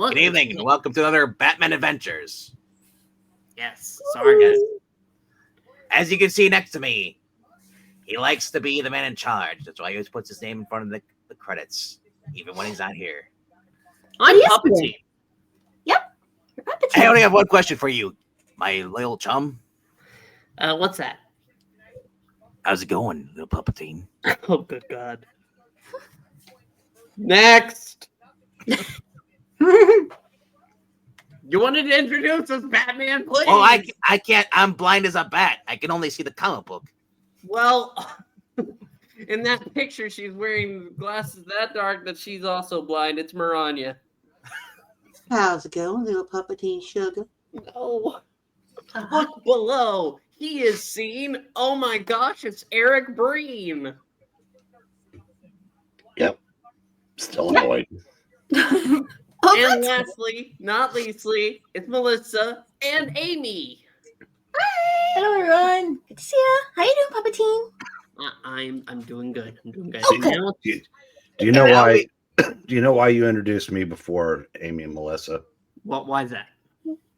Good evening, and welcome to another Batman Adventures. Yes, sorry guys. As you can see next to me, he likes to be the man in charge. That's why he always puts his name in front of the credits, even when he's not here. I'm Puppetine. Yep, you're Puppetine. I only have one question for you, my little chum. What's that? How's it going, little Puppetine? Oh, good God. Next. You wanted to introduce us, Batman, please? Well, I can't. I'm blind as a bat. I can only see the comic book. Well, in that picture, she's wearing glasses that dark that she's also blind. It's Maranya. How's it going, little Puppetine Sugar? No. Look below. He is seen. Oh my gosh, it's Eric Breen. Yep. Still annoyed. And lastly, not leastly, it's Melissa and Amy. Hi. Hello, everyone. Good to see ya. How you doing, Puppetine? I'm doing good. I'm doing good. Okay. Now, Do you know why? Do you know why you introduced me before Amy and Melissa? why is that?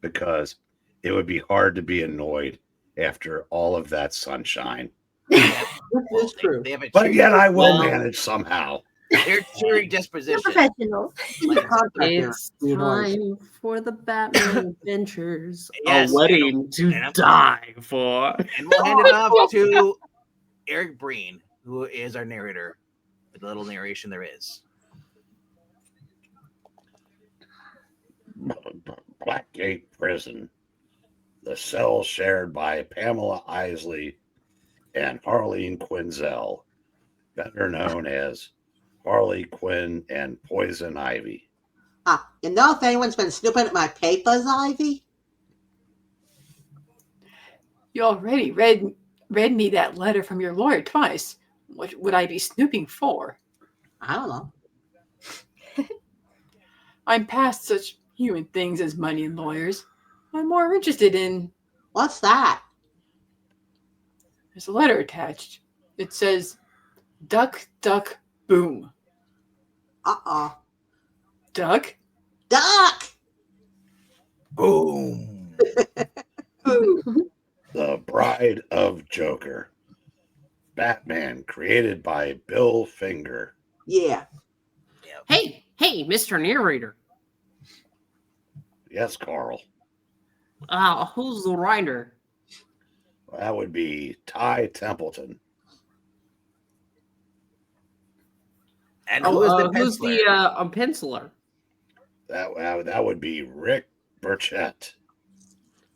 Because it would be hard to be annoyed after all of that sunshine. That's true. They have a But yet I will Well- manage somehow. They're cheery You're disposition. professional. It's time for the Batman Adventures. Yes, A wedding to and I'm- die for. And we'll hand it off to Eric Breen, who is our narrator. With the little narration there is. Blackgate Prison. The cell shared by Pamela Isley and Harleen Quinzel, better known as Harley Quinn and Poison Ivy. You know if anyone's been snooping at my papers, Ivy? You already read me that letter from your lawyer twice. What would I be snooping for? I don't know. I'm past such human things as money and lawyers. I'm more interested in... What's that? There's a letter attached. It says, duck, duck, boom. Uh-oh. Duck? Duck! Boom. The Bride of Joker. Batman, created by Bill Finger. Yeah. Hey, Mr. Narrator. Yes, Carl. Who's the writer? That would be Ty Templeton. And who is the who's the penciler? That would be Rick Burchett.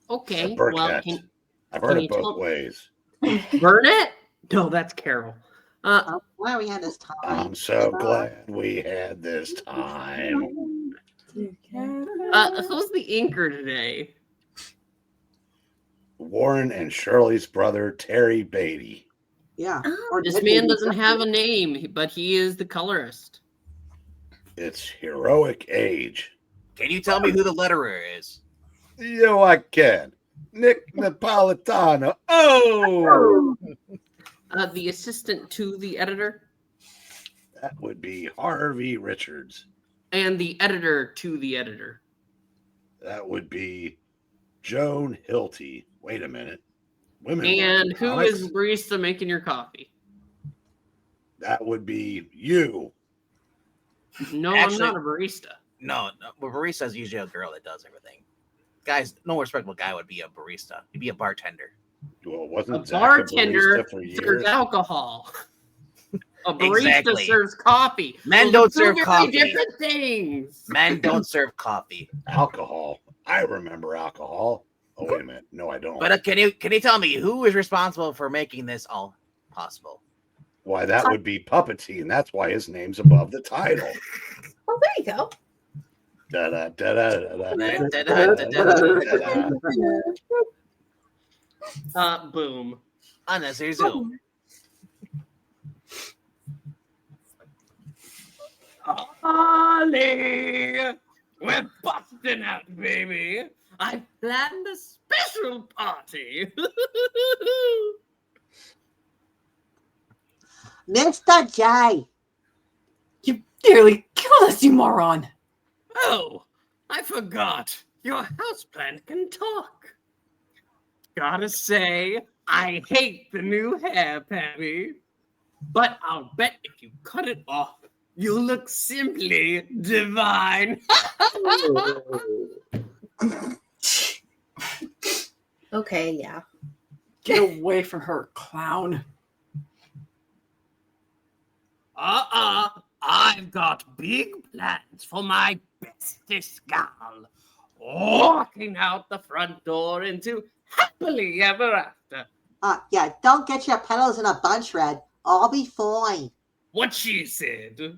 Okay, Burchett. well, I've heard can it you both ways. Burnett? No, that's Carol. Why we had this time? I'm so glad we had this time. Who's the inker today? Warren and Shirley's brother, Terry Beatty. Yeah. This man doesn't have a name, but he is the colorist. It's Heroic Age. Can you tell me who the letterer is? Yo, I can. Nick Napolitano. Oh! The assistant to the editor? That would be Harvey Richards. And the editor to the editor? That would be Joan Hilty. Wait a minute. Women. And who comics? is barista making your coffee? That would be you. No, Actually- I'm not a barista. No, well, barista is usually a girl that does everything. Guys, no respectable guy would be a barista. He'd be a bartender. Well, A wasn't Zach bartender barista for years? serves alcohol. A barista Exactly. serves coffee. Men Those don't are two serve very coffee. different things. Men don't serve coffee. Alcohol. I remember alcohol. Oh, wait a minute. No, I don't. But can you tell me who is responsible for making this all possible? Why, that would be Puppetine. That's why his name's above the title. Oh, there you go. Boom. Unnecessary zoom. Ollie, we're busting out, baby. I planned a special party. Mr. J. You nearly killed us, you moron. Oh, I forgot. Your houseplant can talk. Gotta say, I hate the new hair, Patty. But I'll bet if you cut it off, you'll look simply divine. Okay, yeah. Get away from her, clown. I've got big plans for my bestest gal. Walking out the front door into happily ever after. Yeah, don't get your petals in a bunch, Red. I'll be fine. What she said.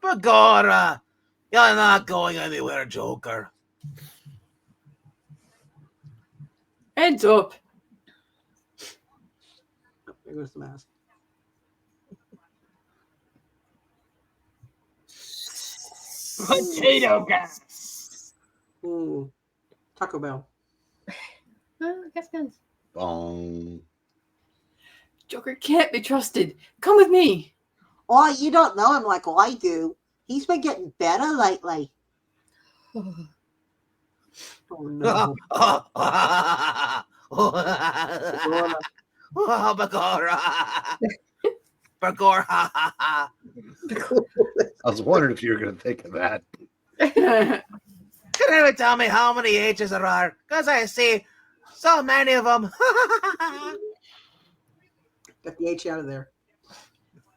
Begorra, you're not going anywhere, Joker. Heads up. Oh, there goes the mask. Potato gas. Ooh, Taco Bell. Gas guns. Bong. Joker can't be trusted. Come with me. Oh, you don't know him like I do. He's been getting better lately. Oh no. Begorra. Begorra. I was wondering if you were going to think of that. Can anyone tell me how many H's there are? Because I see so many of them. Get the H out of there.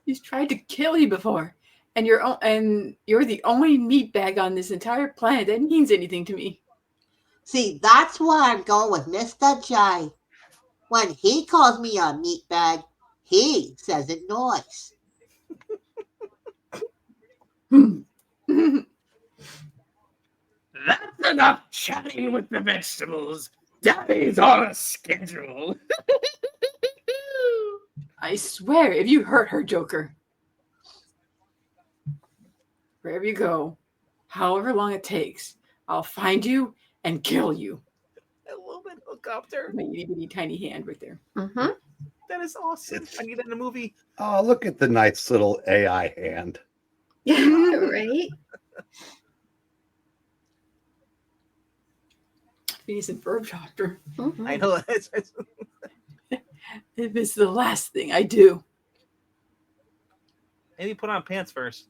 He's tried to kill you before, and you're the only meatbag on this entire planet that means anything to me. See, that's why I'm going with Mr. J. When he calls me a meatbag, he says it nice. That's enough chatting with the vegetables. Daddy's on a schedule. I swear, if you hurt her, Joker, wherever you go, however long it takes, I'll find you and kill you. I love that helicopter. My itty bitty tiny hand right there. Mm-hmm. That is awesome. I need that in a movie. Oh, look at the nice little AI hand. Right? He's a verb doctor. Mhm. I know. If it's the last thing I do. Maybe put on pants first.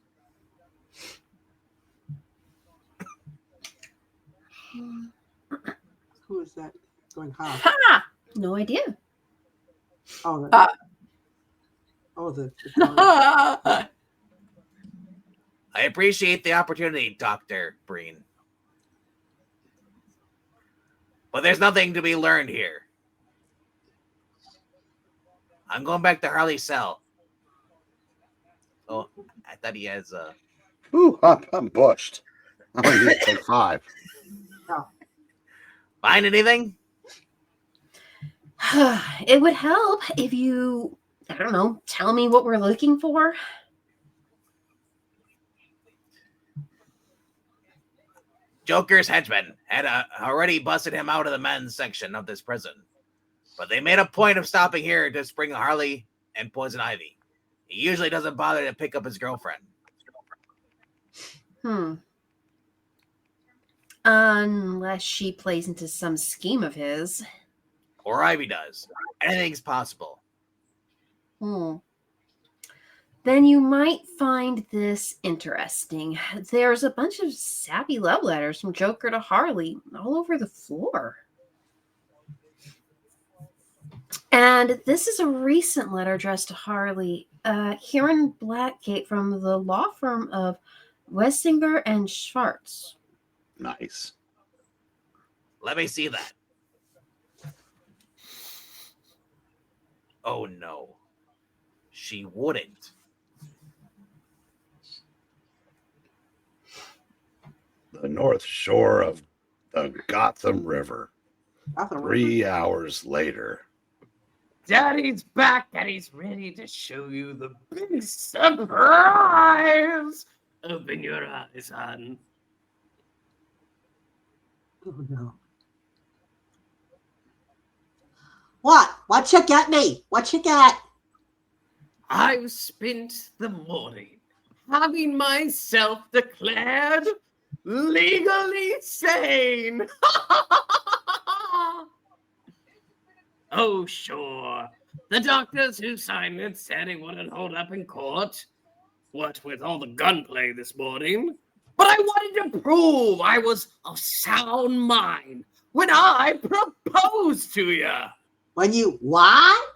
Who is that going high? Ha! No idea. Oh, the I appreciate the opportunity, Dr. Breen. But there's nothing to be learned here. I'm going back to Harley's cell. Oh, I thought he has Ooh, I'm bushed. I'm going to need to take 5. find anything? It would help if you, I don't know, tell me what we're looking for. Joker's henchmen had already busted him out of the men's section of this prison. But they made a point of stopping here to bring Harley and Poison Ivy. He usually doesn't bother to pick up his girlfriend. Unless she plays into some scheme of his. Or Ivy does. Anything's possible. Then you might find this interesting. There's a bunch of sappy love letters from Joker to Harley all over the floor. And this is a recent letter addressed to Harley. Here in Blackgate from the law firm of Wessinger and Schwartz. Nice. Let me see that. Oh no. She wouldn't. The north shore of the Gotham River. 3 hours later. Daddy's back and he's ready to show you the big surprise. Open your eyes, hon. Oh no. What? What you got me? What you got? I've spent the morning having myself declared legally sane. Oh, sure. The doctors who signed it said it wouldn't hold up in court. What with all the gunplay this morning. But I wanted to prove I was of sound mind when I proposed to you. When you what?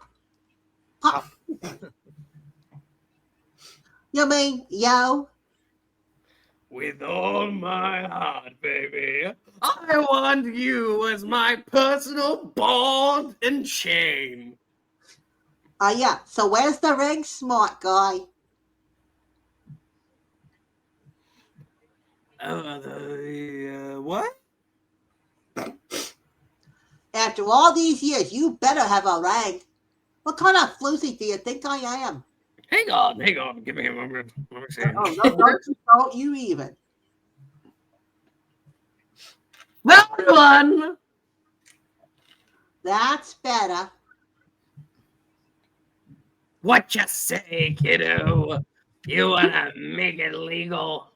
You mean yo? With all my heart, baby. I want you as my personal ball and chain. Yeah. So where's the ring, smart guy? What? After all these years, you better have a ring. What kind of floozy do you think I am? Hang on. Give me a moment. Let me see. Oh, no, don't you even. That one. That's better. What you say, kiddo? You wanna make it legal?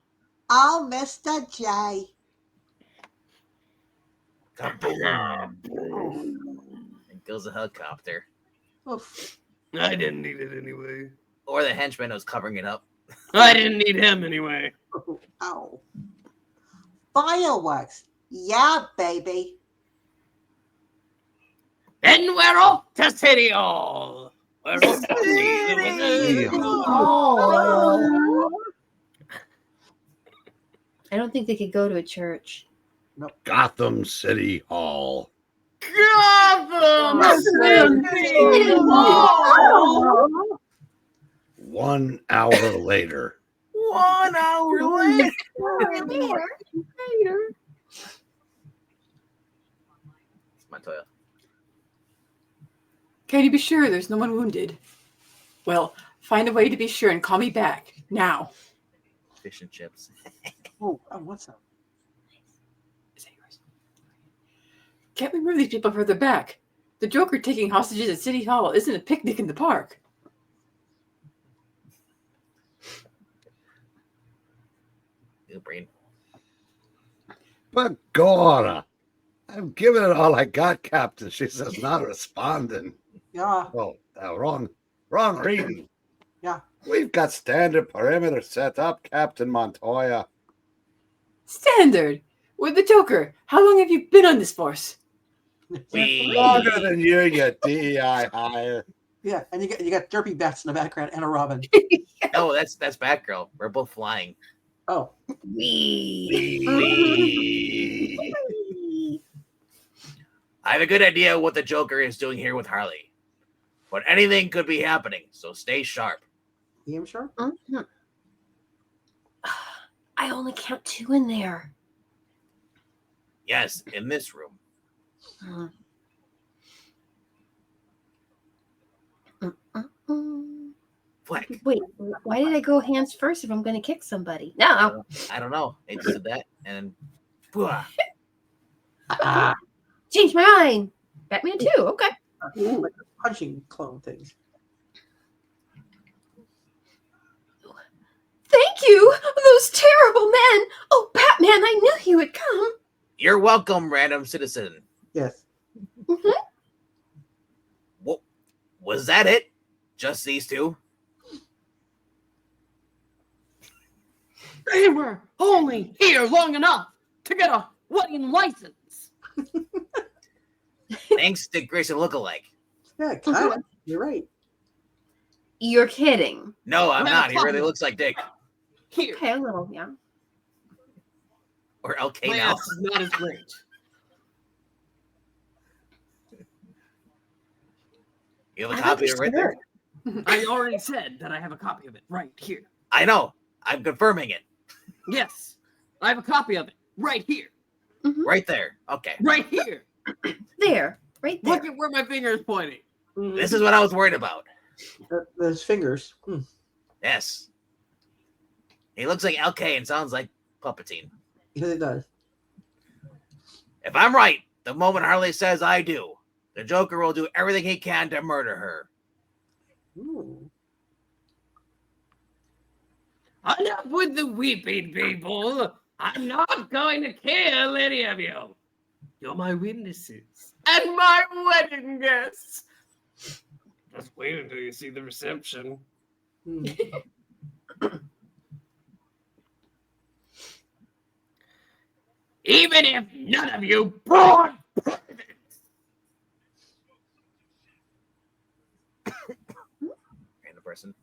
Oh, Mr. J. And goes a helicopter. Oof. I didn't need it anyway. Or the henchman was covering it up. I didn't need him anyway. Oh. Fireworks. Yeah, baby. And we're off to City Hall. We're off to City Hall. I don't think they could go to a church. Gotham City Hall. Gotham City Hall. 1 hour later. 1 hour later. Montoya. Can you be sure there's no one wounded? Well, find a way to be sure and call me back now. Fish and chips. Oh, what's up? Is that yours? Can't we move these people further back? The Joker taking hostages at City Hall isn't a picnic in the park. New brain. But Gora, I've given it all I got, Captain. She says not responding. Yeah. Oh, wrong reading. Yeah. We've got standard perimeter set up, Captain Montoya. Standard! With the Joker, how long have you been on this force? Longer than you DEI hire. Yeah, and you got derpy bats in the background and a robin. Oh, that's Batgirl. We're both flying. Oh, I have a good idea what the Joker is doing here with Harley. But anything could be happening, so stay sharp. you sure? Mhm. I only count 2 in there. Yes, in this room. Mm. Fleck. Wait, why did I go hands first if I'm going to kick somebody? No. I don't know. It just did that, and then, Change my mind. Batman 2. Okay. Ooh, like a punching clone things. Thank you. Those terrible men. Oh, Batman, I knew he would come. You're welcome, random citizen. Yes. What was that? It? Just these two? They were only here long enough to get a wedding license. Thanks to Grayson lookalike. Yeah, kind of. You're right. You're kidding. No, I'm Well, not. He fuck really him. looks like Dick. Here, Okay, a little, yeah. Or LK my now. ass is not as great. You have a copy of it right there? I already said that I have a copy of it right here. I know. I'm confirming it. Yes, I have a copy of it right here. Right there. Okay. Right here. There. Right there. Look at where my finger is pointing. This is what I was worried about. Those fingers. Yes. He looks like LK and sounds like Palpatine. Yes, it does. If I'm right, the moment Harley says I do, the Joker will do everything he can to murder her. Ooh. Enough with the weeping, people. I'm not going to kill any of you. You're my witnesses and my wedding guests. Just wait until you see the reception. Hmm. Even if none of you brought presents. Random person.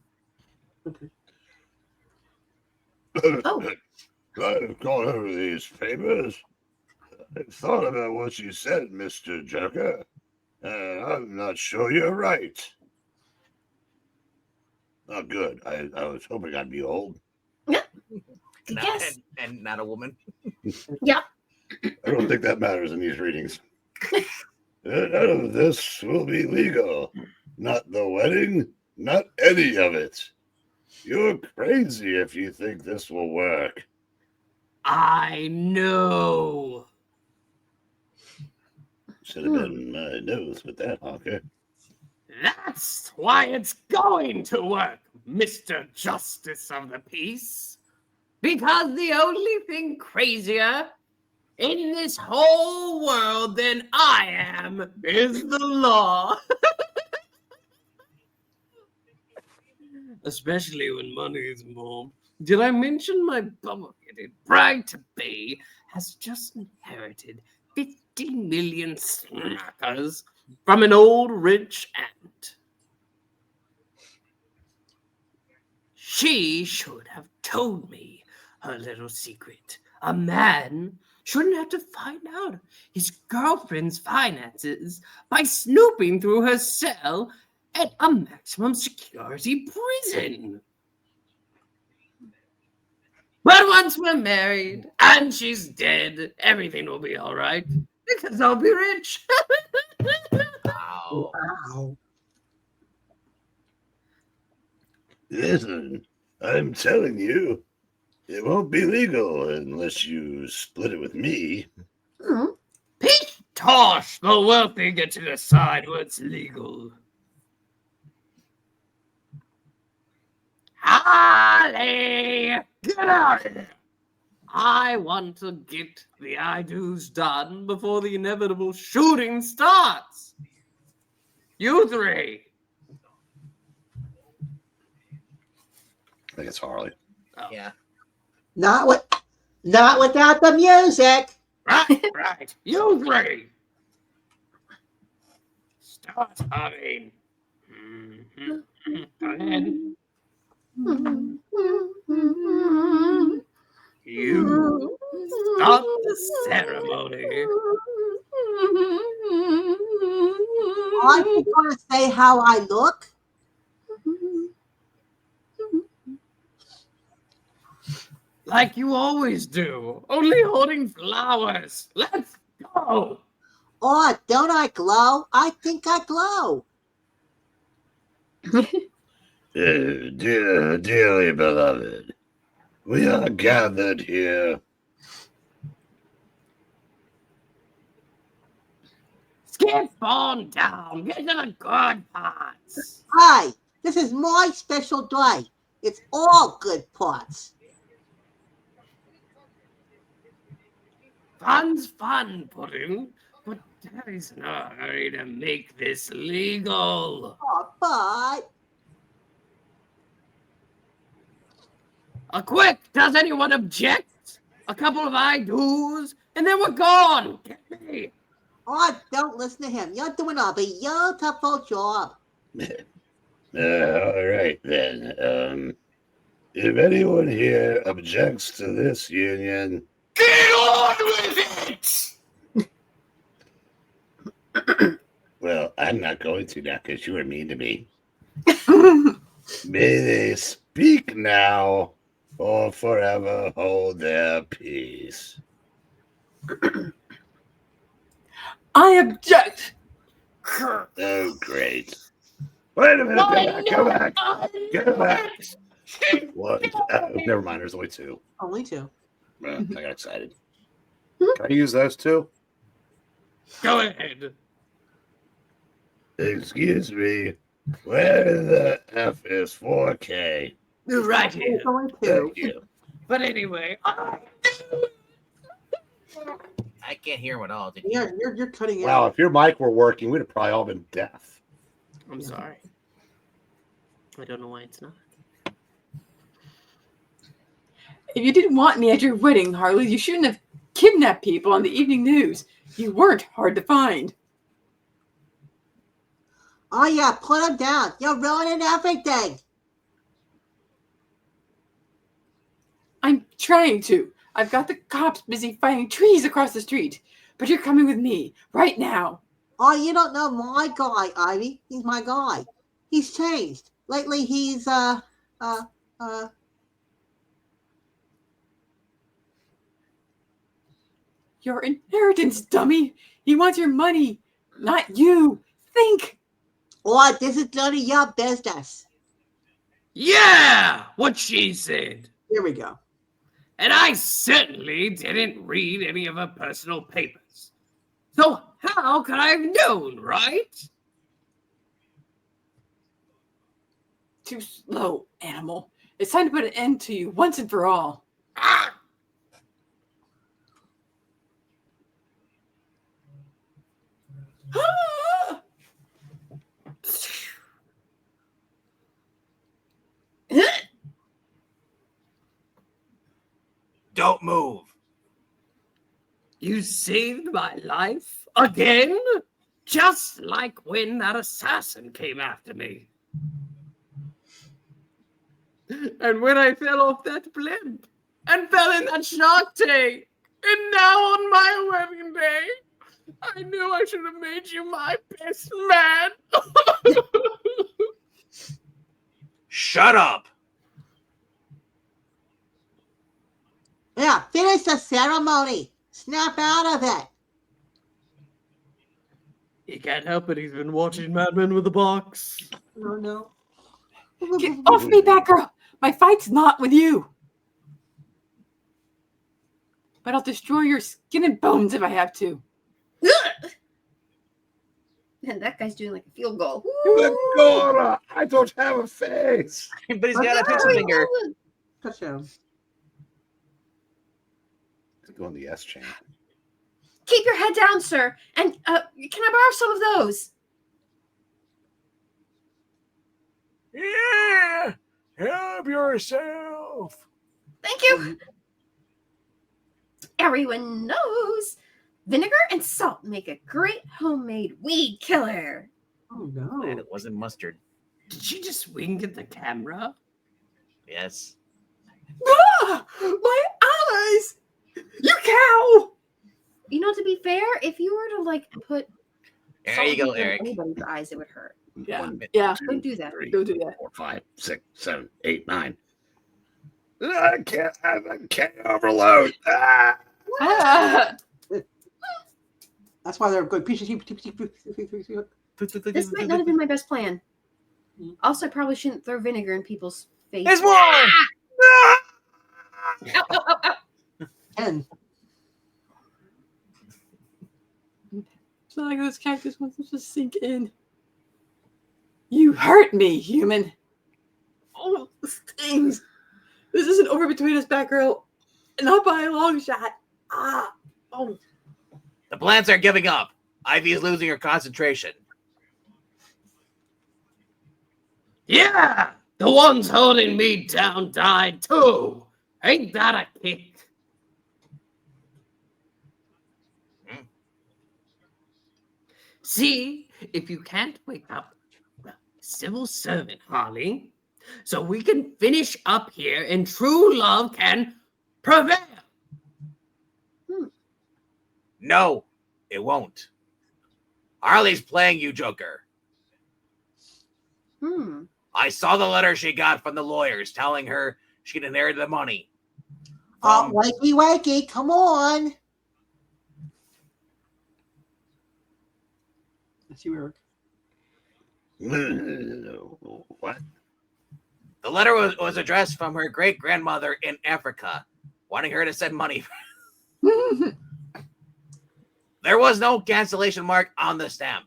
Oh. I've gone over these papers. I thought about what you said, Mr. Joker. I'm not sure you're right. Oh, good. I was hoping I'd be old. Yes. And not a woman. Yeah. I don't think that matters in these readings. None of this will be legal. Not the wedding, not any of it. You're crazy if you think this will work. I know. Should have been my nose with that, Hawker. That's why it's going to work, Mr. Justice of the Peace. Because the only thing crazier in this whole world than I am is the law. Especially when money is involved. Did I mention my bubble-headed bride-to-be has just inherited 50 million smackers from an old rich aunt? She should have told me her little secret. A man shouldn't have to find out his girlfriend's finances by snooping through her cell at a maximum security prison. But once we're married and she's dead, everything will be all right because I'll be rich. Wow. Wow. Listen, I'm telling you, it won't be legal unless you split it with me. Mhm. Pete Tosh, the wealthy get to decide what's legal. Harley, get out of here. I want to get the I-dos done before the inevitable shooting starts. You three. I think it's Harley. Oh, Yeah. Not without the music. right. You three. Start humming. Go ahead. You start the ceremony. Aren't you going to say how I look? Like you always do, only holding flowers. Let's go. Oh, don't I glow? I think I glow. Dearly beloved, we are gathered here. Skip on down. Get to the good parts. Hi, this is my special day. It's all good parts. Fun's fun, Puddin', but Daddy's in a hurry to make this legal. Oh, but Quick, does anyone object? A couple of I-dos, and then we're gone. Get me. oh, don't listen to him. You're doing a beautiful job. All right, then. If anyone here objects to this union, Get on with it! well, I'm not going to now because you were mean to me. May they speak now or forever hold their peace. I object. Oh, great. Wait a minute, go back. What? Never mind, there's only two. Only two. I got excited. Can I use those two? Go ahead. Excuse me, where the F is 4K? Right here. Going to. Thank you. But anyway, I can't hear him at all. Did you? Yeah, you're cutting Wow, out. if your mic were working, we'd have probably all been deaf. I'm sorry. I don't know why it's not. If you didn't want me at your wedding, Harley, you shouldn't have kidnapped people on the evening news. You weren't hard to find. Oh yeah, put him down. You're ruining everything. I'm trying to. I've got the cops busy fighting trees across the street. But you're coming with me right now. Oh, you don't know my guy, Ivy. He's my guy. He's changed. Lately he's Your inheritance, dummy. He wants your money, not you. Think. oh, this is none of your business. Yeah, what she said. Here we go. And I certainly didn't read any of her personal papers. So how could I have known, right? Too slow, animal. It's time to put an end to you once and for all. Ah! Don't move. You saved my life again? Just like when that assassin came after me. And when I fell off that blimp and fell in that shark tank. And now on my wedding day, I knew I should have made you my best man. Shut up. Yeah, finish the ceremony. Snap out of it. He can't help it. He's been watching Mad Men with the box. No. Get off me, Batgirl. My fight's not with you. But I'll destroy your skin and bones if I have to. And that guy's doing like a field goal. Agora, I don't have a face. But he's got a pizza finger. Touchdown. Go on the S chain. Keep your head down, sir. And can I borrow some of those? Yeah. Help yourself. Thank you. Everyone knows vinegar and salt make a great homemade weed killer. Oh And no. it wasn't mustard. Did she just wink at the camera? Yes. Ah, my eyes! You cow! You know, to be fair, if you were to like put There salt you go, in Eric. anybody's eyes, it would hurt. Yeah, 1, yeah. 'Don't do that. 3, Don't do that. 4, 5, 6, 7, 8, 9. I can't overload. Ah! Ah, That's why they're good. This might not have been my best plan. Also, I probably shouldn't throw vinegar in people's faces. There's more. Ow, ow, ow, ow. 10. it's not like those cactus wants to just sink in. You hurt me, human. Oh, this stings. This isn't over between us, Batgirl. Not by a long shot. Ah. Oh. The plants are giving up. Ivy is losing her concentration. Yeah, the ones holding me down died too. Ain't that a kick? See, if you can't wake up the civil servant, Harley, so we can finish up here and true love can prevail. No, it won't. Harley's playing you, Joker. I saw the letter she got from the lawyers telling her she'd inherit the money. Oh, wakey, come on. That's you, Eric. What? The letter was addressed from her great-grandmother in Africa, wanting her to send money. There was no cancellation mark on the stamp.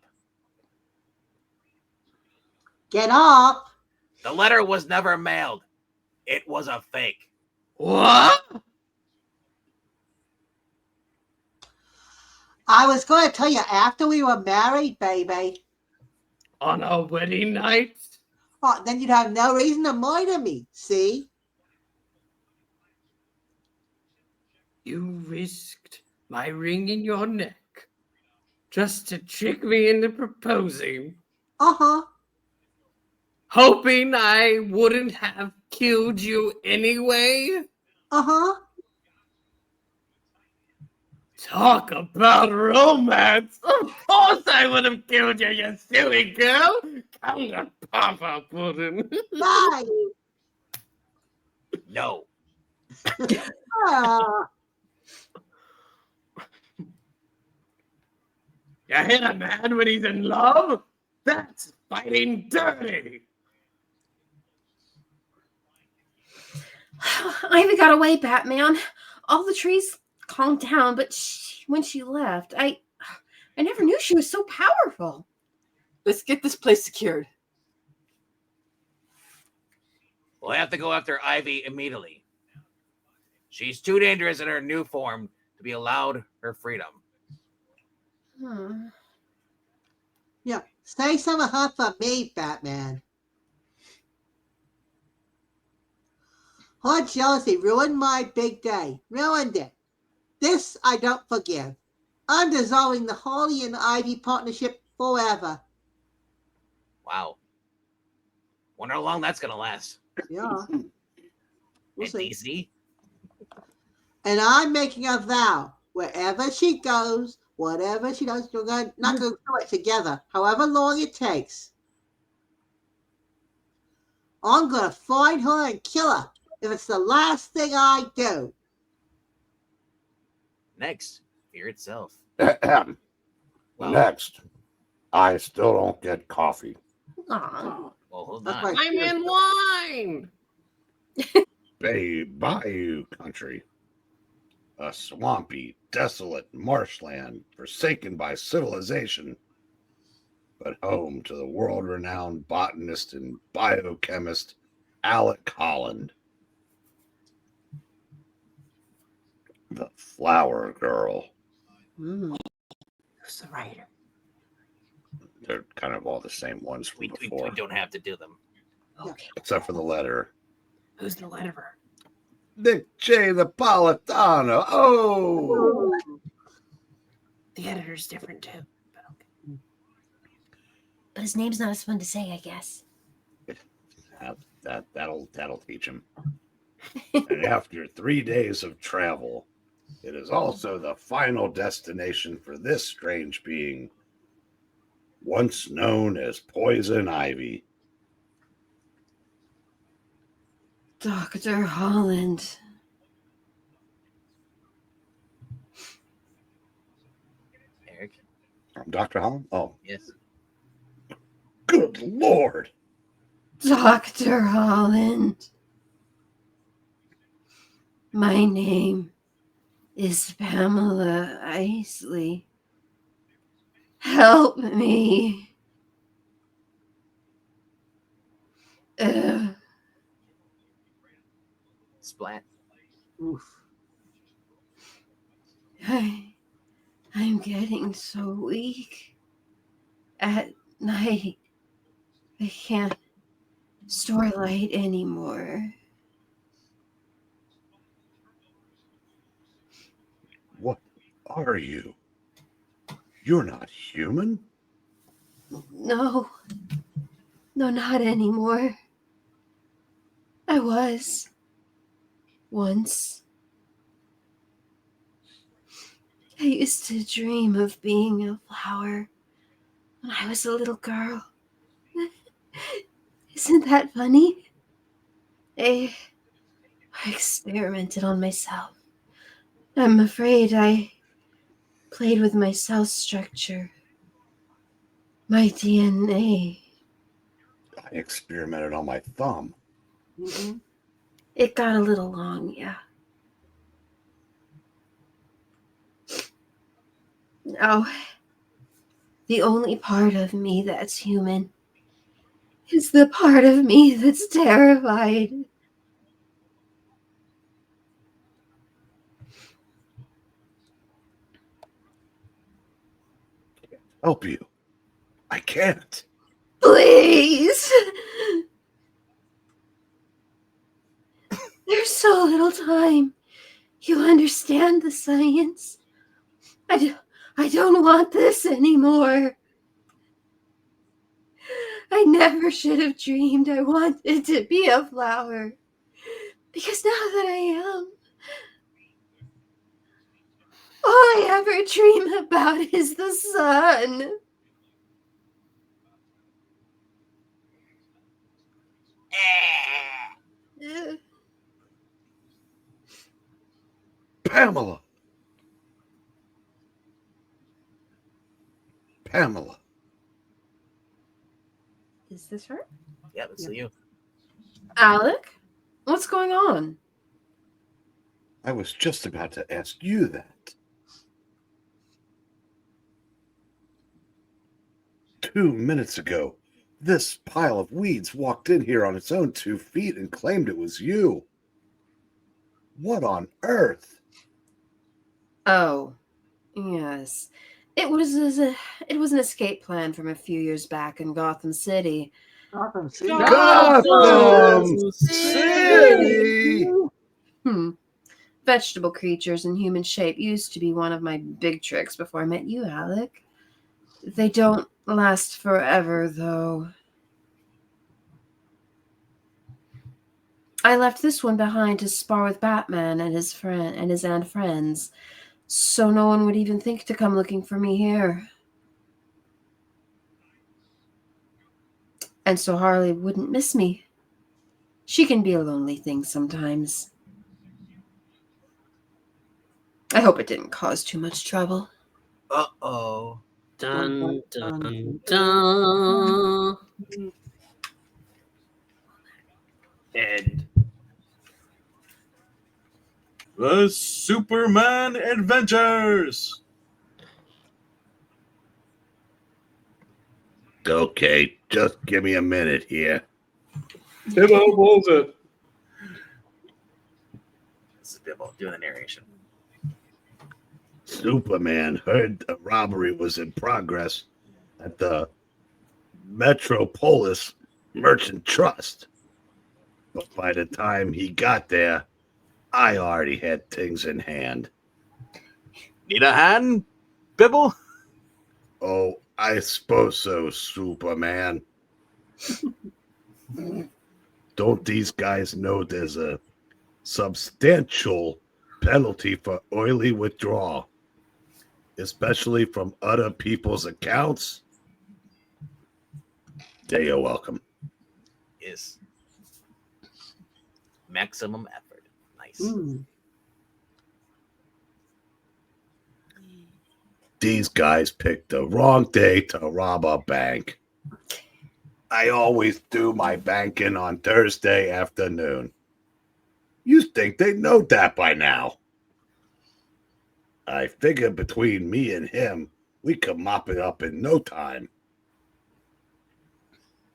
Get up. The letter was never mailed. It was a fake. What? I was going to tell you after we were married, baby. On our wedding night? Oh, then you'd have no reason to murder me, see? You risked my ring in your neck just to trick me into proposing, Uh-huh. hoping I wouldn't have killed you anyway? Uh-huh. Talk about romance! Of course I would have killed you, you silly girl! Come to Papa Puddin'. Bye. No. Ah. You hit a man when he's in love? That's fighting dirty! Ivy got away, Batman. All the trees calmed down, but when she left, I never knew she was so powerful. Let's get this place secured. We'll have to go after Ivy immediately. She's too dangerous in her new form to be allowed her freedom. Yeah, say something hot for me, Batman. Her jealousy ruined my big day. Ruined it. This I don't forgive. I'm dissolving the Harley and Ivy partnership forever. Wow. Wonder how long that's going to last. Yeah. We'll It's see. easy. And I'm making a vow. Wherever she goes, whatever she does, we're not going to do it together. However long it takes. I'm going to find her and kill her if it's the last thing I do. Next, fear itself. Ahem. Wow. Next, I still don't get coffee. Aw. Well, hold That's on. my- I'm in wine! Bayou country. A swampy, desolate marshland forsaken by civilization, but home to the world-renowned botanist and biochemist Alec Holland. The Flower Girl. Mm. Who's the writer? They're kind of all the same ones from We before, don't have to do them. Okay. except for the letter. Who's the letterer? Nick J. Napolitano. Oh! The editor's different too. But okay. But his name's not as fun to say, I guess. That'll teach him. And after 3 days of travel, it is also the final destination for this strange being, once known as Poison Ivy. Dr. Holland. Eric? Dr. Holland? Oh, Yes. good Lord. Dr. Holland. My name is Pamela Isley. Help me. Splat. Oof. I'm getting so weak. At night, I can't store light anymore. What are you? You're not human? No, not anymore. I was. Once. I used to dream of being a flower when I was a little girl. Isn't that funny? I experimented on myself. I'm afraid I played with my cell structure, my DNA. I experimented on my thumb. Mm-hmm. It got a little long, yeah. Now, the only part of me that's human is the part of me that's terrified. Help you. I can't. Please! There's so little time. You understand the science? I don't want this anymore. I never should have dreamed I wanted to be a flower. Because now that I am, all I ever dream about is the sun. Pamela. Pamela. Is this her? Yeah, that's you. Alec? What's going on? I was just about to ask you that. 2 minutes ago, this pile of weeds walked in here on its own 2 feet and claimed it was you. What on earth? Oh, yes. It was an escape plan from a few years back in Gotham City. Gotham City. Gotham City! Vegetable creatures in human shape used to be one of my big tricks before I met you, Alec. They don't last forever, though. I left this one behind to spar with Batman and his friends, so no one would even think to come looking for me here. And so Harley wouldn't miss me. She can be a lonely thing sometimes. I hope it didn't cause too much trouble. Uh-oh. Dun, dun, dun. End. The Superman Adventures. Okay, just give me a minute here. Bibbo pulls it. This is Bibbo doing the narration. Superman heard a robbery was in progress at the Metropolis Merchant Trust. But by the time he got there, I already had things in hand. Need a hand, Bibbo? Oh, I suppose so, Superman. Don't these guys know there's a substantial penalty for early withdrawal, especially from other people's accounts? You're welcome. Is maximum effort. Nice. These guys picked the wrong day to rob a bank. I always do my banking on Thursday afternoon. You think they know that by now? I figured between me and him, we could mop it up in no time.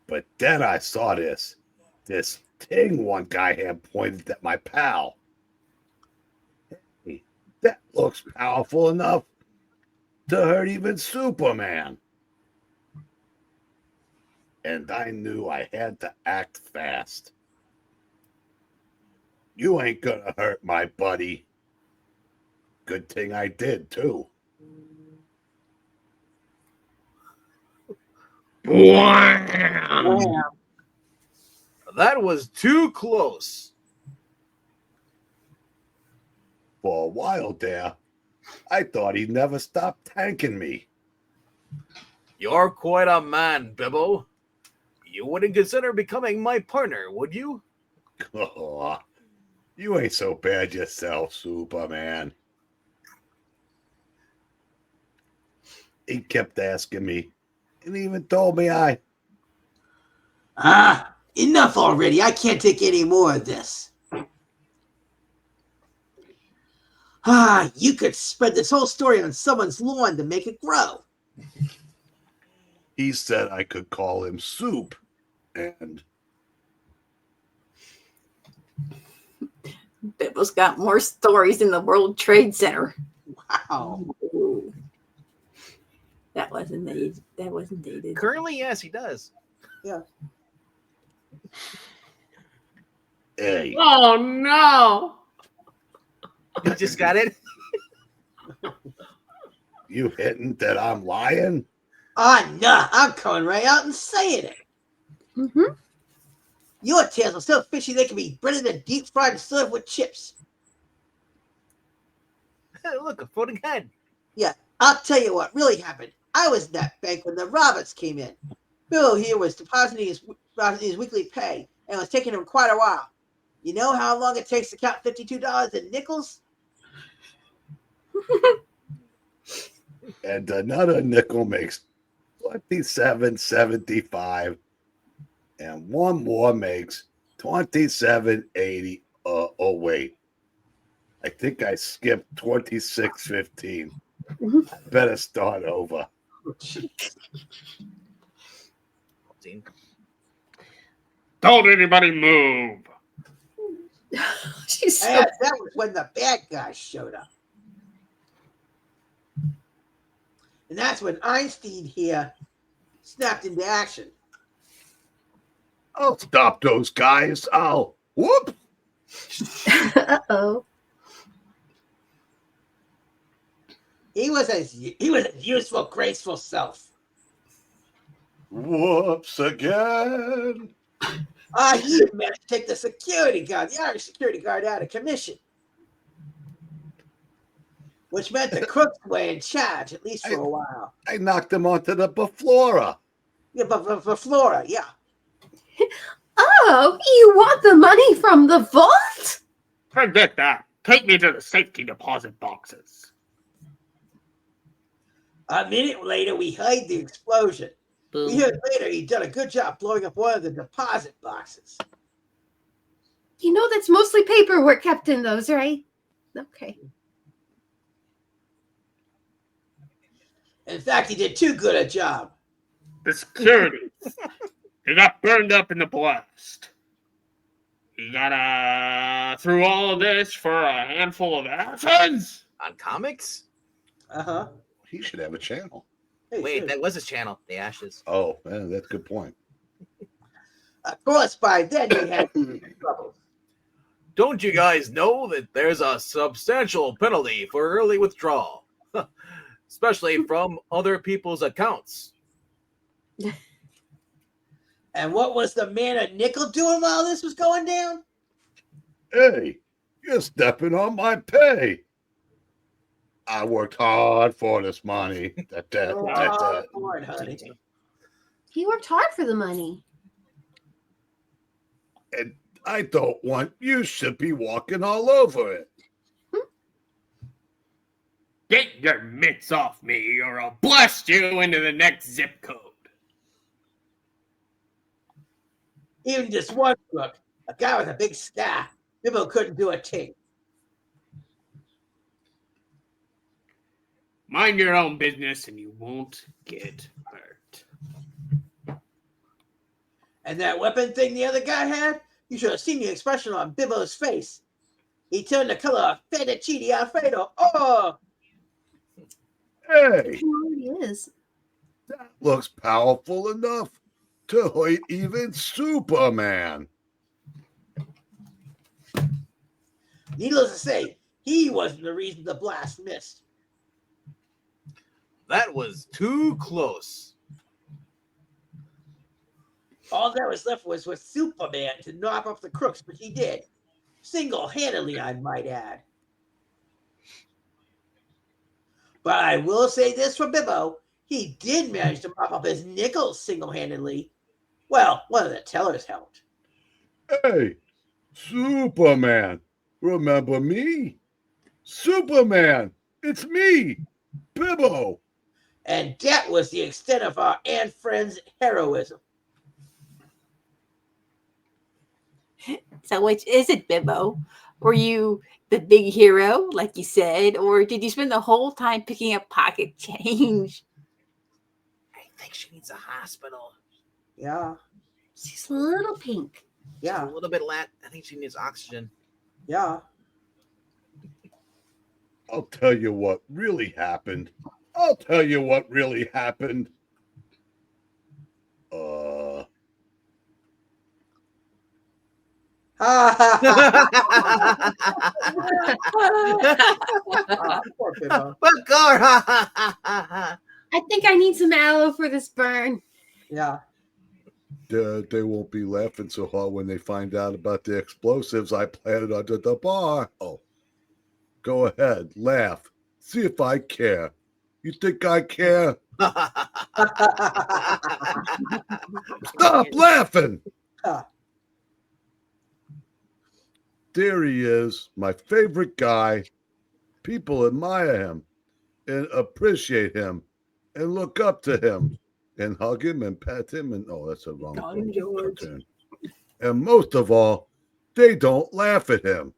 But then I saw this thing one guy had pointed at my pal. Hey, that looks powerful enough to hurt even Superman. And I knew I had to act fast. You ain't gonna hurt my buddy. Good thing I did, too. Wham! That was too close. For a while there, I thought he'd never stop tanking me. You're quite a man, Bibbo. You wouldn't consider becoming my partner, would you? Oh, you ain't so bad yourself, Superman. He kept asking me, and even told me Enough already. I can't take any more of this. You could spread this whole story on someone's lawn to make it grow. He said I could call him Soup, and Bibbo's got more stories in the World Trade Center. Wow. Ooh. That wasn't dated. Currently, yes, he does. Hey, Oh no! You just got it. you hinting that I'm lying? Nah, I'm coming right out and saying it. Mm-hmm. Your tails are so fishy they can be breaded and deep fried and served with chips. Look, a floating head. I'll tell you what really happened. I was in that bank when the Roberts came in. Bill here was depositing his weekly pay and it was taking him quite a while. You know how long it takes to count $52 in nickels? And another nickel makes 27.75, and one more makes 27.80. Oh wait, I think I skipped 26.15. Better start over. Don't anybody move. She's so And that was when the bad guys showed up. And that's when Einstein here snapped into action. I'll stop those guys. I'll whoop. Uh-oh. He was his useful, graceful self. Whoops again. He managed to take the Irish security guard out of commission. Which meant the crooks were in charge, at least for a while. I knocked him onto the beflora. Yeah, but Flora, yeah. Oh, you want the money from the vault? Forget that. Take me to the safety deposit boxes. A minute later, we heard the explosion. We heard later he'd done a good job blowing up one of the deposit boxes. You know that's mostly paperwork kept in those, right? Okay. In fact, he did too good a job. The security. They got burned up in the blast. You got through all of this for a handful of asses? On comics? Uh-huh. He should have a channel. Hey, Wait, sure. that was his channel, The Ashes. Oh, yeah, that's a good point. Of course, by then they had trouble. Don't you guys know that there's a substantial penalty for early withdrawal? Especially from other people's accounts. And what was the man of nickel doing while this was going down? Hey, you're stepping on my pay. I worked hard for this money. Lord, honey. He worked hard for the money. And I don't want you should be walking all over it. Get your mitts off me or I'll blast you into the next zip code. Even just one crook, a guy with a big scar, Bibbo couldn't do a thing. Mind your own business and you won't get hurt. And that weapon thing the other guy had, you should have seen the expression on Bibbo's face. He turned the color of fettuccine Alfredo. Oh! Hey, He already is. that looks powerful enough to hurt even Superman. Needless to say, he wasn't the reason the blast missed. That was too close. All that was left was with Superman to knock off the crooks, but he did. Single-handedly, I might add. But I will say this for Bibbo. He did manage to mop up his nickels single-handedly. Well, one of the tellers helped. Hey, Superman, remember me? Superman, it's me, Bibbo. And that was the extent of our Aunt Friend's heroism. So which is it, Bibbo? Were you the big hero, like you said, or did you spend the whole time picking up pocket change? I think she needs a hospital. Yeah, She's a little pink. She's yeah, a little bit I think she needs oxygen. yeah. I'll tell you what really happened. I'll tell you what really happened. Poor Bibbo. But God, I think I need some aloe for this burn. Yeah. They won't be laughing so hard when they find out about the explosives I planted under the bar. Oh, go ahead, laugh. See if I care. You think I care? Stop laughing! There he is, my favorite guy. People admire him and appreciate him and look up to him and hug him and pet him. And oh, that's a wrong cartoon. And most of all, they don't laugh at him.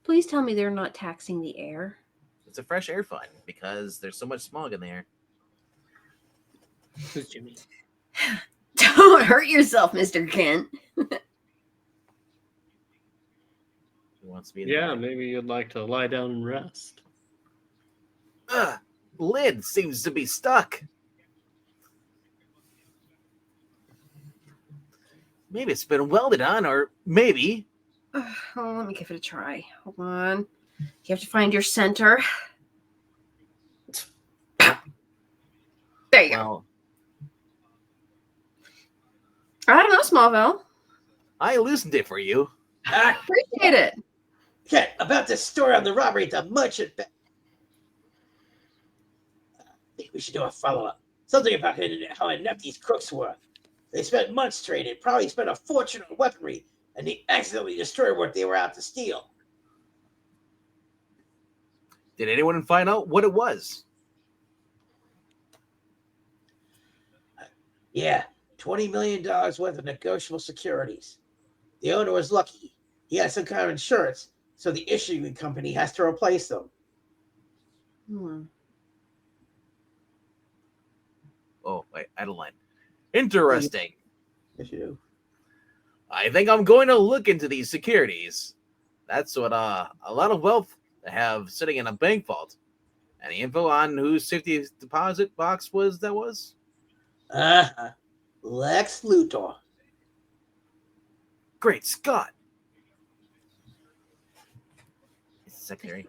Please tell me they're not taxing the air. it's a fresh air fund because there's so much smog in the air. Who's Jimmy? Don't hurt yourself, Mr. Kent. He wants to be in the Yeah, back. maybe you'd like to lie down and rest. Lid seems to be stuck. Maybe it's been welded on, or maybe. Oh, let me give it a try. Hold on. You have to find your center. There you go. Well, I don't know, Smallville. I loosened it for you. Appreciate it. Okay, about this story on the robbery at the merchant bank. I think we should do a follow-up. Something about how inept these crooks were. They spent months trading, probably spent a fortune on weaponry, and they accidentally destroyed what they were out to steal. Did anyone find out what it was? Yeah, $20 million worth of negotiable securities. The owner was lucky. He had some kind of insurance, so the issuing company has to replace them. Oh, wait, Adeline. Interesting. Yes, you do. I think I'm going to look into these securities. That's what a lot of wealth they have sitting in a bank vault. Any info on whose safety deposit box was? Lex Luthor. Great Scott. Secretary.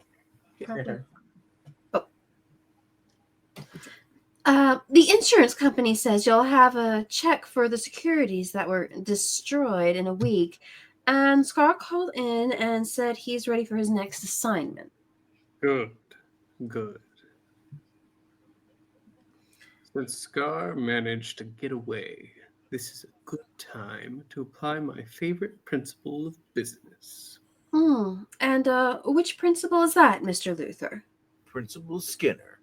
The insurance company says you'll have a check for the securities that were destroyed in a week. And Scar called in and said he's ready for his next assignment. Good. Since Scar managed to get away, this is a good time to apply my favorite principle of business. And which principle is that, Mr. Luthor? Principal Skinner.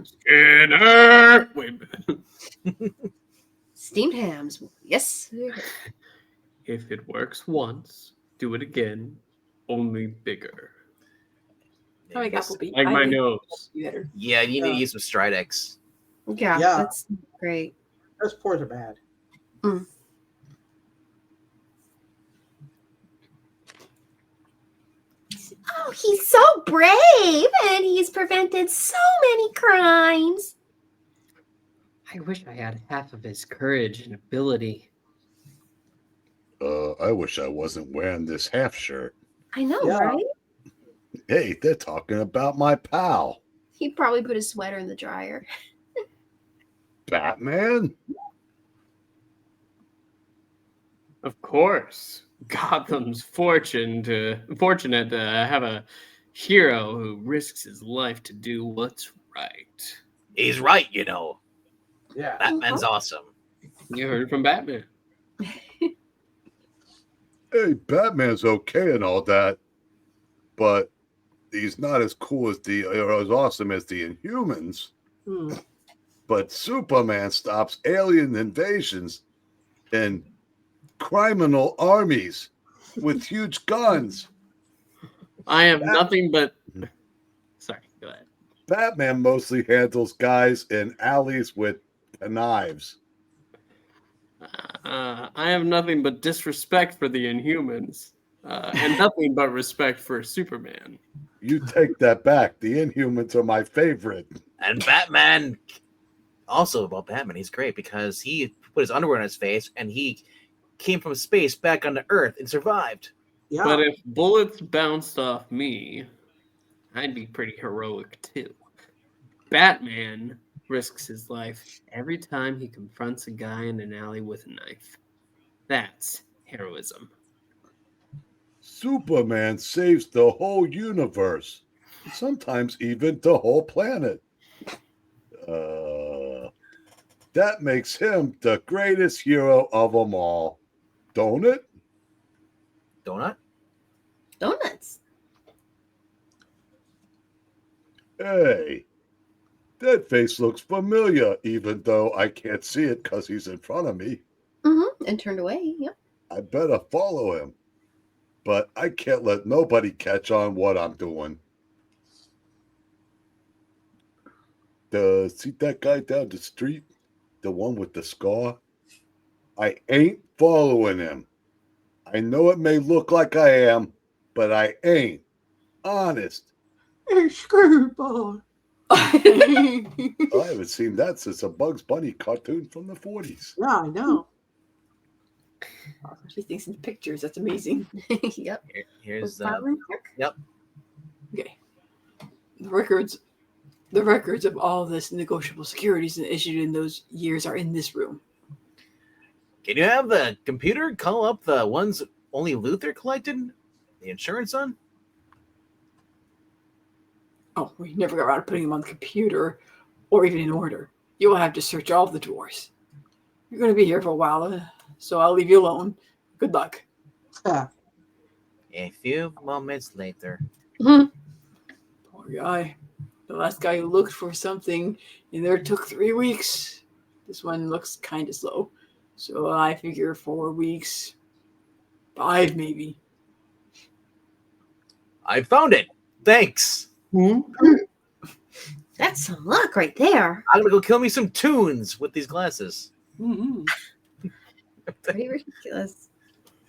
Skinner! Wait a minute. Steamed hams. Yes. If it works once, do it again, only bigger. I like Applebee. Like my nose. Better. Yeah, you need to use some Stridex. Yeah, Yeah. that's great. Those pores are bad. Oh, he's so brave, and he's prevented so many crimes. I wish I had half of his courage and ability. I wish I wasn't wearing this half shirt. I know, Yeah. right? Hey, they're talking about my pal, He probably put his sweater in the dryer. Batman. Of course, Gotham's fortunate to have a hero who risks his life to do what's right. He's right, you know. Yeah. Batman's awesome. You heard from Batman. Hey, Batman's okay and all that, but he's not as cool as or as awesome as the Inhumans. But Superman stops alien invasions and criminal armies with huge guns. I have nothing but... Sorry, go ahead. Batman mostly handles guys in alleys with knives. I have nothing but disrespect for the Inhumans. and nothing but respect for Superman. You take that back. The Inhumans are my favorite. And Batman, also about Batman, he's great because he put his underwear on his face and he came from space back onto Earth and survived. Yeah. But if bullets bounced off me, I'd be pretty heroic too. Batman risks his life every time he confronts a guy in an alley with a knife. That's heroism. Superman saves the whole universe, sometimes even the whole planet. That makes him the greatest hero of them all, don't it? Donut? Donuts. Hey, that face looks familiar, even though I can't see it because he's in front of me. And turned away. Yep. I better follow him, but I can't let nobody catch on what I'm doing. See that guy down the street? The one with the scar? I ain't following him. I know it may look like I am, but I ain't. Honest. Hey, screwball. I haven't seen that since a Bugs Bunny cartoon from the 40s. Yeah, I know. She thinks in pictures. That's amazing. Yep. Here's Okay. The records of all this negotiable securities issued in those years are in this room. Can you have the computer call up the ones only Luthor collected the insurance on? Oh, we never got around to putting them on the computer or even in order. You will have to search all of the drawers. You're going to be here for a while, so I'll leave you alone. Good luck. Yeah. A few moments later. Poor guy. The last guy who looked for something in there took 3 weeks. This one looks kind of slow. So I figure 4 weeks. 5 maybe. I found it. Thanks. That's some luck right there. I'm gonna go kill me some tunes with these glasses. Mm-hmm. Pretty ridiculous.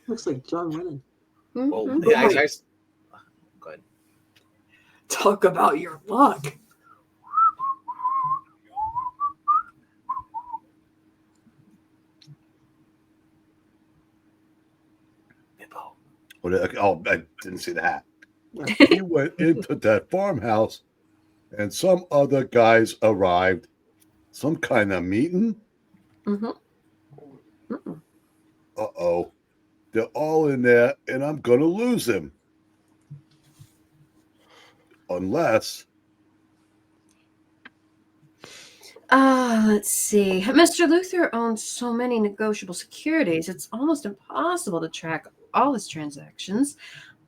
Looks like John Lennon. Oh, Mhm. yeah, go ahead. Talk about your luck. Bibbo. Oh, I didn't see the hat. He went into that farmhouse and some other guys arrived. Some kind of meeting? Uh-oh. They're all in there and I'm going to lose him. Unless... Let's see. Mr. Luthor owns so many negotiable securities, it's almost impossible to track all his transactions.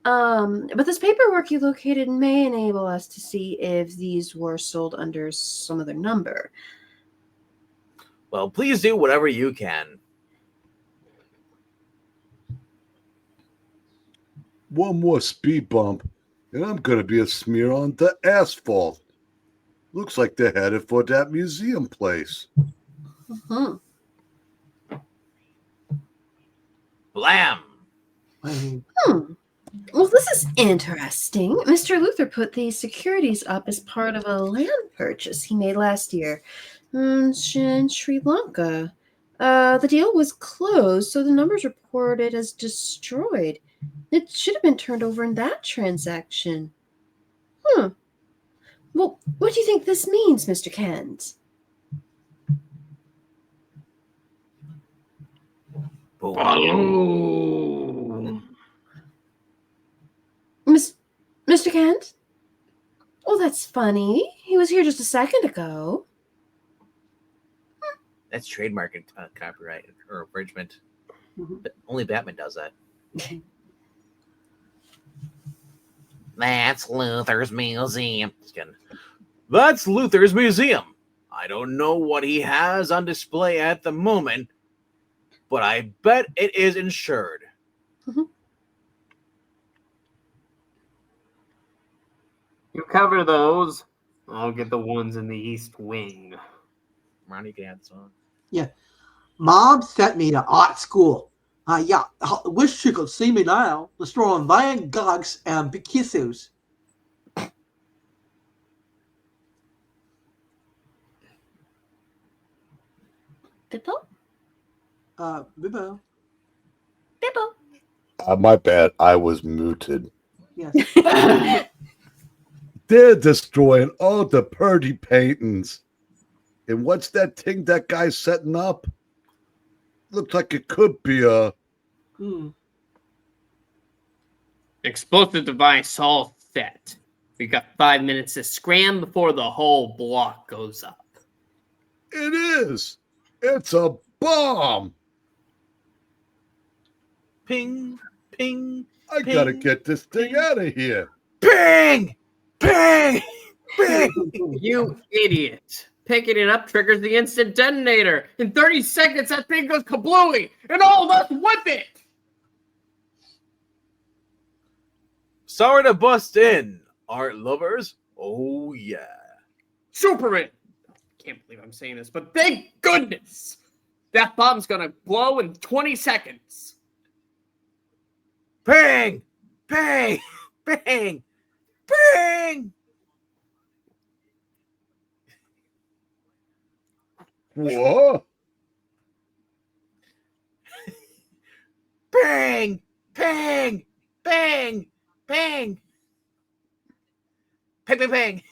But this paperwork you located may enable us to see if these were sold under some other number. Well, please do whatever you can. One more speed bump, and I'm going to be a smear on the asphalt. Looks like they're headed for that museum place. Mhm. Blam! I mean, Well, this is interesting. Mr. Luthor put these securities up as part of a land purchase he made last year in Sri Lanka. The deal was closed, so the numbers reported as destroyed. It should have been turned over in that transaction. Well, what do you think this means, Mr. Kent? Balloon. Mr. Kent? Oh, that's funny. He was here just a second ago. That's trademark and copyright or abridgment. Mhm. But only Batman does that. That's Luthor's museum. Just kidding. That's Luthor's museum. I don't know what he has on display at the moment, but I bet it is insured. You cover those. I'll get the ones in the East Wing. Ronnie can add this on. Mom sent me to art school. Yeah, I wish she could see me now. Destroying Van Goghs and Picassos. Bibbo? Bibbo. Bibbo. My bad. I was muted. Yes. They're destroying all the pretty paintings. And what's that thing that guy's setting up? Looks like it could be a... Explosive device all set. We got 5 minutes to scram before the whole block goes up. It is. It's a bomb. Ping, ping. I ping, gotta get this thing out of here. Ping! Ping! Ping! You idiot. Picking it up triggers the instant detonator. In 30 seconds, that thing goes kablooey, and all of us with it. Sorry to bust in, art lovers. Oh, yeah. Superman. Can't believe I'm saying this, but thank goodness that bomb's gonna blow in 20 seconds. Ping! Ping! Ping! Ping! What? Ping! Ping! Ping! Ping! Ping, ping, ping!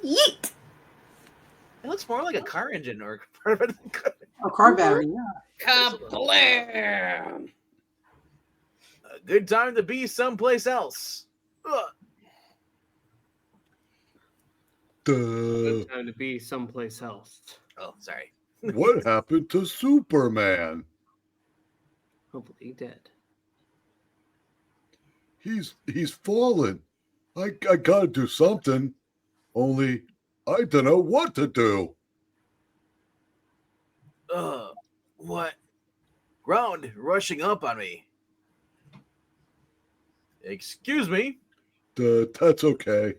Yeet! It looks more like a car engine or part of it. A car battery, yeah. Kablam! A good time to be someplace else. Ugh. Good time to be someplace else. Oh, sorry. What happened to Superman? Hopefully dead. He's fallen. I gotta do something. Only I don't know what to do. What? Ground rushing up on me. Excuse me. That's okay.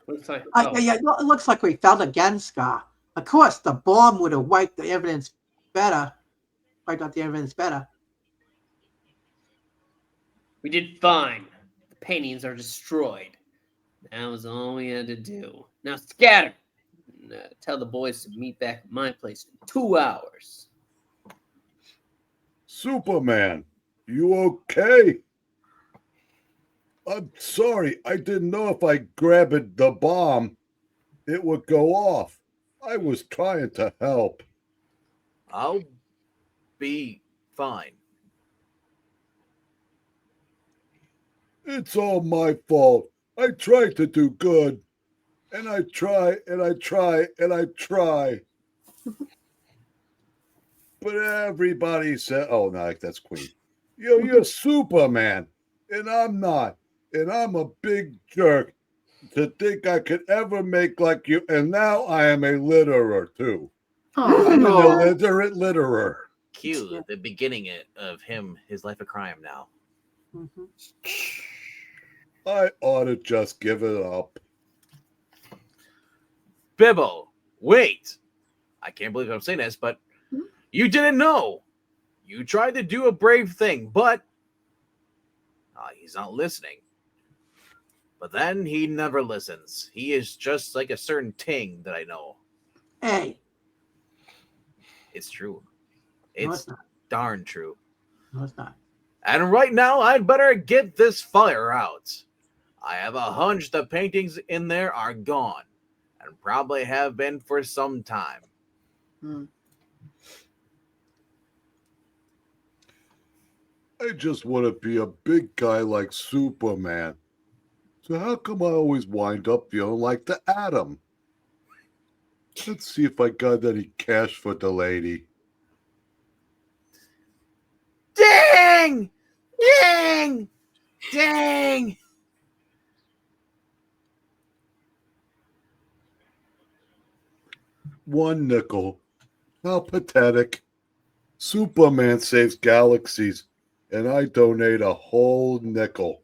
Looks like Yeah, it looks like we found a Genska. Of course, the bomb would have wiped the evidence better. Wiped out the evidence better. we did fine. The paintings are destroyed. That was all we had to do. Now scatter. And, tell the boys to meet back at my place in 2 hours. Superman, you okay? I'm sorry. I didn't know if I grabbed the bomb, it would go off. I was trying to help. I'll be fine. It's all my fault. I tried to do good. And I try, and I try, and I try. But everybody said, oh, no, that's Queen. You're Superman, and I'm not. And I'm a big jerk to think I could ever make like you. And now I am a litterer, too. Oh, I'm an no. illiterate litterer. Cue the beginning of his life of crime now. Mm-hmm. I ought to just give it up. Bibbo, wait. I can't believe I'm saying this, but you didn't know. You tried to do a brave thing, but he's not listening. But then he never listens. He is just like a certain ting that I know. Hey. It's true. No, It's it's not. darn true. No, it's not. And right now, I'd better get this fire out. I have a hunch the paintings in there are gone, and probably have been for some time. I just want to be a big guy like Superman. So how come I always wind up feeling like the Atom? Let's see if I got any cash for the lady. Dang! Dang! Dang! One nickel. How pathetic. Superman saves galaxies, and I donate a whole nickel.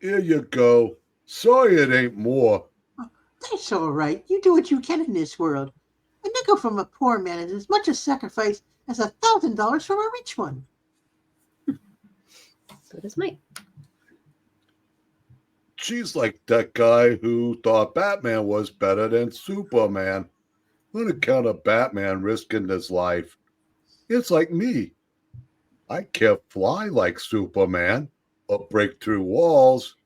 Here you go. Sorry it ain't more. That's all right. You do what you can in this world. A nickel from a poor man is as much a sacrifice as $1,000 from a rich one. So does Mike. She's like that guy who thought Batman was better than Superman on account of Batman risking his life. It's like me. I can't fly like Superman or break through walls.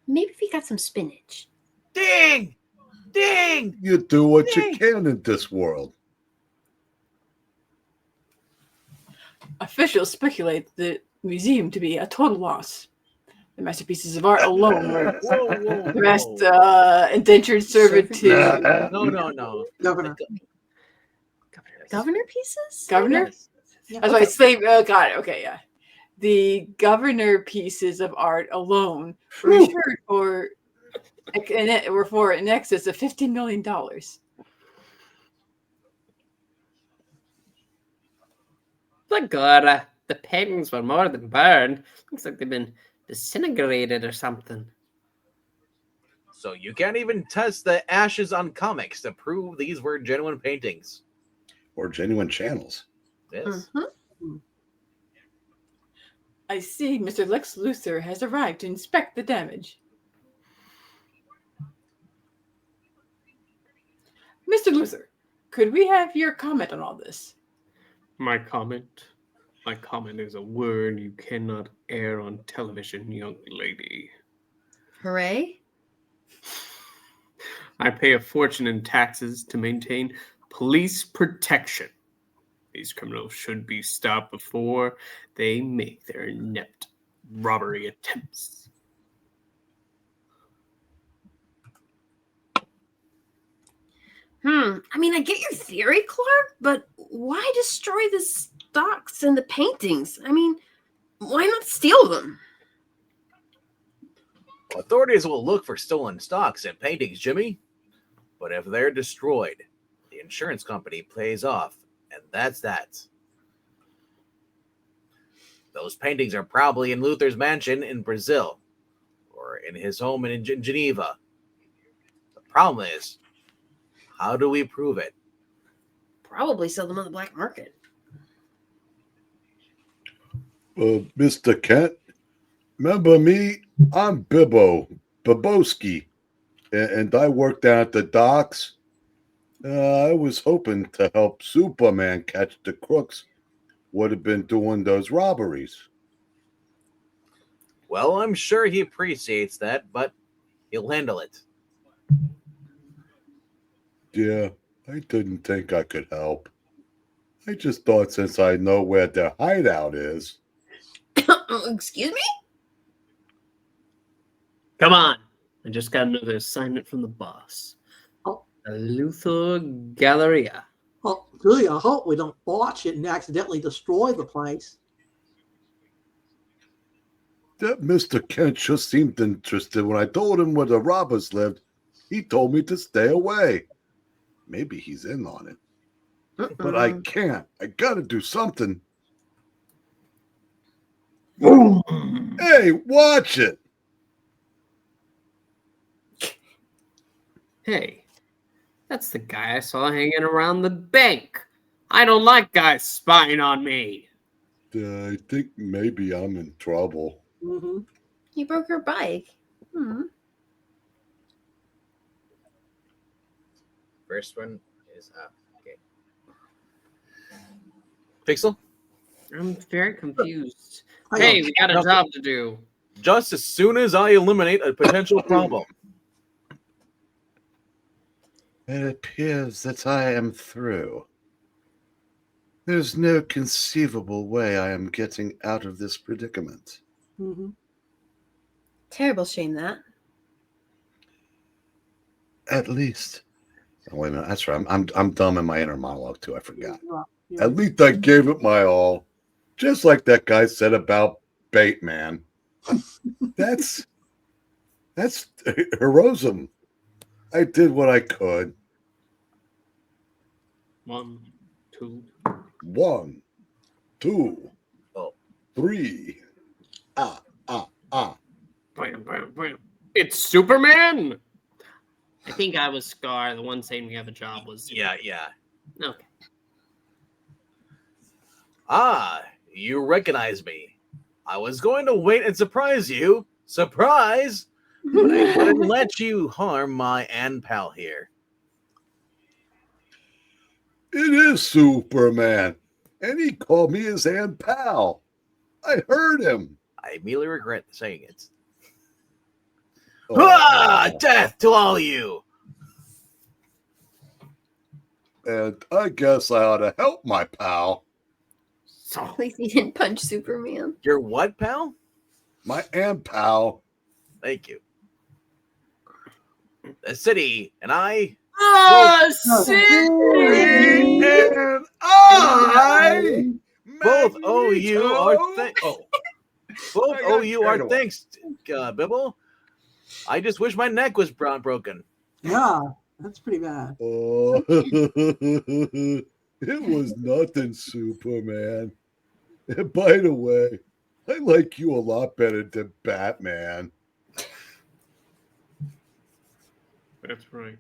Maybe if you got some spinach. Ding! Ding! You do what you can in this world. Officials speculate the museum to be a total loss. The masterpieces of art alone were the best indentured servitude. No. Governor. Governor pieces? Governor? Yeah, That's why slave. Oh, got it. Okay, yeah. The governor pieces of art alone were insured for in excess of $15 million. But God, the paintings were more than burned. Looks like they've been disintegrated or something. So you can't even test the ashes on comics to prove these were genuine paintings. Or genuine channels. Yes. Mhm. I see Mr. Lex Luthor has arrived to inspect the damage. Mr. Luthor, could we have your comment on all this? My comment is a word you cannot air on television, young lady. Hooray. I pay a fortune in taxes to maintain police protection. These criminals should be stopped before they make their inept robbery attempts. I mean, I get your theory, Clark, but why destroy the stocks and the paintings? I mean, why not steal them? Authorities will look for stolen stocks and paintings, Jimmy. But if they're destroyed, the insurance company plays off, and that's that. Those paintings are probably in Luthor's mansion in Brazil, or in his home in Geneva. The problem is, how do we prove it? Probably sell them on the black market. Mr. Kent, remember me? I'm Bibbo, Bibowski, and I work down at the docks. I was hoping to help Superman catch the crooks would have been doing those robberies. Well, I'm sure he appreciates that, but he'll handle it. Yeah, I didn't think I could help. I just thought since I know where their hideout is. Excuse me? Come on. I just got another assignment from the boss. Oh. The Luthor Galleria. Well, really, I hope we don't botch it and accidentally destroy the place. That Mr. Kent just seemed interested. When I told him where the robbers lived, he told me to stay away. Maybe he's in on it. But I can't. I gotta do something. Hey, watch it. Hey, that's the guy I saw hanging around the bank. I don't like guys spying on me. I think maybe I'm in trouble. Mm-hmm. He broke her bike. First one is up. Okay. Pixel? I'm very confused. Hang Hey, on. we got a job to do. Just as soon as I eliminate a potential problem. It appears that I am through. There's no conceivable way I am getting out of this predicament. Mm-hmm. Terrible shame, that. At least. Oh, wait a minute. That's right. I'm dumb in my inner monologue too. I forgot. Yeah. At least I gave it my all. Just like that guy said about Bateman. That's heroism. I did what I could. 1, 2. 1, 2, Oh. 3. Bam, bam, bam. It's Superman! I think I was Scar. The one saying we have a job was... Yeah. Okay. Ah, you recognize me. I was going to wait and surprise you. Surprise! But I wouldn't let you harm my Ann pal here. It is Superman, and he called me his Aunt Pal. I heard him. I immediately regret saying it. Oh, Ah, death to all you! and I guess I ought to help my pal. So, At least he didn't punch Superman. Your what, pal? My Aunt Pal. Thank you. The city and I... oh, And I Both owe you our Magneto. both I owe got you our carried away. thanks, Bibbo. I just wish my neck was broken. Yeah, that's pretty bad. Oh, it was nothing, Superman. And by the way, I like you a lot better than Batman. that's right.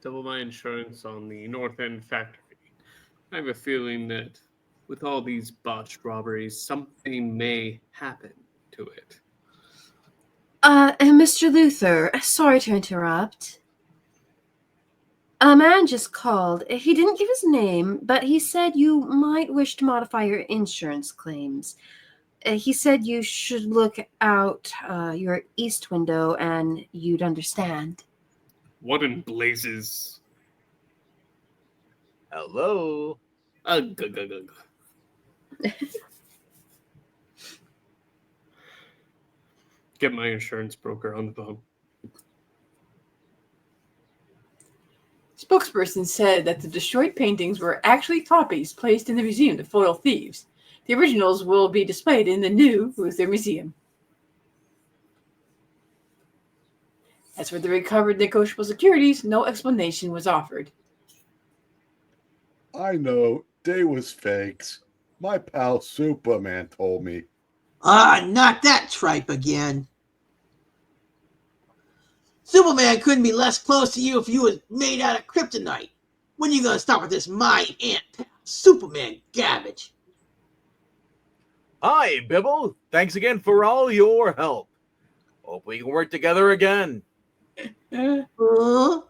Double my insurance on the North End factory. I have a feeling that with all these botched robberies, something may happen to it. And Mr. Luthor, sorry to interrupt. A man just called. He didn't give his name, but he said you might wish to modify your insurance claims. He said you should look out your east window and you'd understand. What in blazes? Hello. Ugh. Get my insurance broker on the phone. Spokesperson said that the destroyed paintings were actually copies placed in the museum to foil thieves. The originals will be displayed in the new Luthor Museum. As for the recovered negotiable securities, no explanation was offered. I know, they was fakes. My pal Superman told me. Ah, not that tripe again. Superman couldn't be less close to you if you was made out of kryptonite. When you gonna stop with this my Aunt Pal Superman garbage? Hi, Bibbo. Thanks again for all your help. Hope we can work together again. Huh?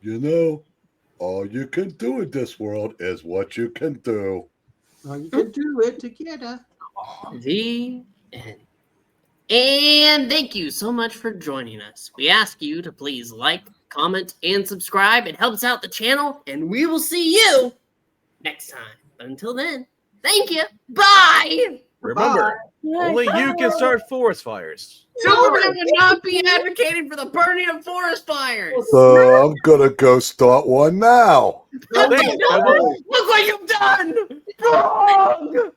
You know, all you can do in this world is what you can do. Well, you can do it together. The end. And thank you so much for joining us. We ask you to please like, comment, and subscribe. It helps out the channel, and we will see you next time. But until then, thank you. Bye! Remember, only you can start forest fires. Superman would not be advocating for the burning of forest fires. So I'm gonna go start one now. Thanks, Bibbo. Look what you've done! Wrong!